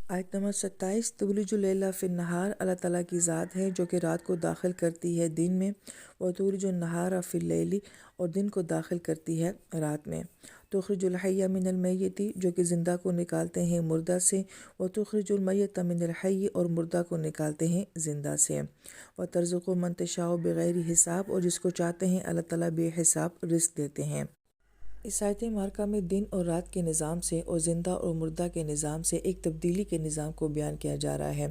آیت نمبر 27 تولج اللیل فی النہار، اللہ تعالیٰ کی ذات ہے جو کہ رات کو داخل کرتی ہے دن میں، و تولج النہار فی اللیل، اور دن کو داخل کرتی ہے رات میں، تخرج الحی من المیت، جو کہ زندہ کو نکالتے ہیں مردہ سے، و تخرج المیت من الحی، اور مردہ کو نکالتے ہیں زندہ سے، و ترزق من تشاء بغیر حساب، اور جس کو چاہتے ہیں اللہ تعالیٰ بے حساب رزق دیتے ہیں۔ اس آیت مبارکہ میں دن اور رات کے نظام سے اور زندہ اور مردہ کے نظام سے ایک تبدیلی کے نظام کو بیان کیا جا رہا ہے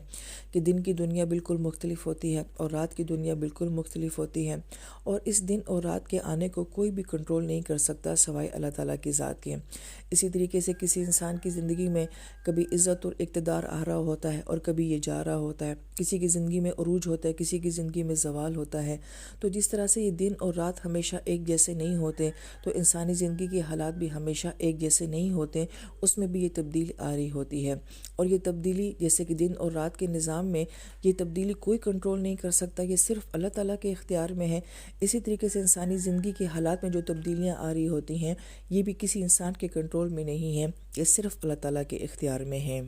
کہ دن کی دنیا بالکل مختلف ہوتی ہے اور رات کی دنیا بالکل مختلف ہوتی ہے، اور اس دن اور رات کے آنے کو کوئی بھی کنٹرول نہیں کر سکتا سوائے اللہ تعالیٰ کی ذات کے۔ اسی طریقے سے کسی انسان کی زندگی میں کبھی عزت اور اقتدار آ رہا ہوتا ہے اور کبھی یہ جا رہا ہوتا ہے، کسی کی زندگی میں عروج ہوتا ہے، کسی کی زندگی میں زوال ہوتا ہے، تو جس طرح سے یہ دن اور رات ہمیشہ ایک جیسے نہیں ہوتے، تو انسانی زندگی کے حالات بھی ہمیشہ ایک جیسے نہیں ہوتے، اس میں بھی یہ تبدیلی آ رہی ہوتی ہے، اور یہ تبدیلی جیسے کہ دن اور رات کے نظام میں یہ تبدیلی کوئی کنٹرول نہیں کر سکتا، یہ صرف اللہ تعالیٰ کے اختیار میں ہے۔ اسی طریقے سے انسانی زندگی کے حالات میں جو تبدیلیاں آ رہی ہوتی ہیں، یہ بھی کسی انسان کے کنٹرول میں نہیں ہے، یہ صرف اللہ تعالیٰ کے اختیار میں ہے۔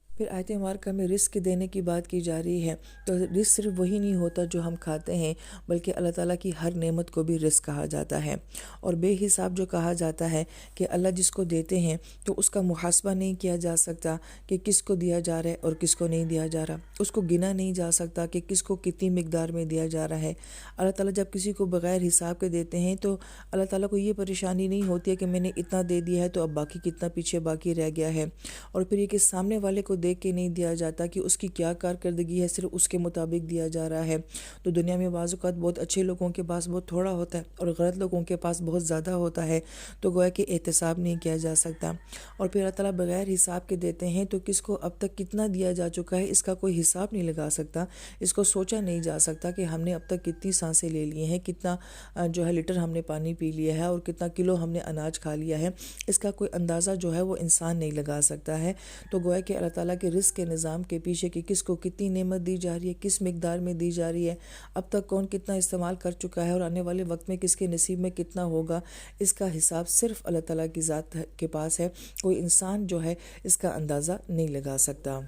پھر آیت مبارکہ میں رزق دینے کی بات کی جا رہی ہے، تو رزق صرف وہی نہیں ہوتا جو ہم کھاتے ہیں، بلکہ اللہ تعالیٰ کی ہر نعمت کو بھی رزق کہا جاتا ہے، اور بے حساب جو کہا جاتا ہے کہ اللہ جس کو دیتے ہیں تو اس کا محاسبہ نہیں کیا جا سکتا کہ کس کو دیا جا رہا ہے اور کس کو نہیں دیا جا رہا، اس کو گنا نہیں جا سکتا کہ کس کو کتنی مقدار میں دیا جا رہا ہے۔ اللہ تعالیٰ جب کسی کو بغیر حساب کے دیتے ہیں تو اللہ تعالیٰ کو یہ پریشانی نہیں ہوتی ہے کہ میں نے اتنا دے دیا ہے تو اب باقی کتنا پیچھے باقی رہ گیا ہے، اور پھر یہ کہ سامنے والے کو دیکھ کے نہیں دیا جاتا کہ اس کی کیا کارکردگی ہے، صرف اس کے مطابق دیا جا رہا ہے۔ تو دنیا میں بعض اوقات بہت اچھے لوگوں کے پاس بہت تھوڑا ہوتا ہے اور غلط لوگوں کے پاس بہت زیادہ ہوتا ہے، تو گویا کہ احتساب نہیں کیا جا سکتا، اور پھر اللہ تعالیٰ بغیر حساب کے دیتے ہیں تو کس کو اب تک کتنا دیا جا چکا ہے اس کا کوئی حساب نہیں لگا سکتا، اس کو سوچا نہیں جا سکتا کہ ہم نے اب تک کتنی سانسیں لے لی ہیں، کتنا جو ہے لیٹر ہم نے پانی پی لیا ہے، اور کتنا کلو ہم نے اناج کھا لیا ہے، اس کا کوئی اندازہ جو ہے وہ انسان نہیں لگا سکتا ہے۔ تو گویا کہ اللہ تعالیٰ کے رزق کے نظام کے پیچھے کہ کس کو کتنی نعمت دی جا رہی ہے، کس مقدار میں دی جا رہی ہے، اب تک کون کتنا استعمال کر چکا ہے، اور آنے والے وقت میں کس کے نصیب میں کتنا ہوگا، اس کا حساب صرف اللہ تعالیٰ کی ذات کے پاس ہے، کوئی انسان جو ہے اس کا اندازہ نہیں لگا سکتا۔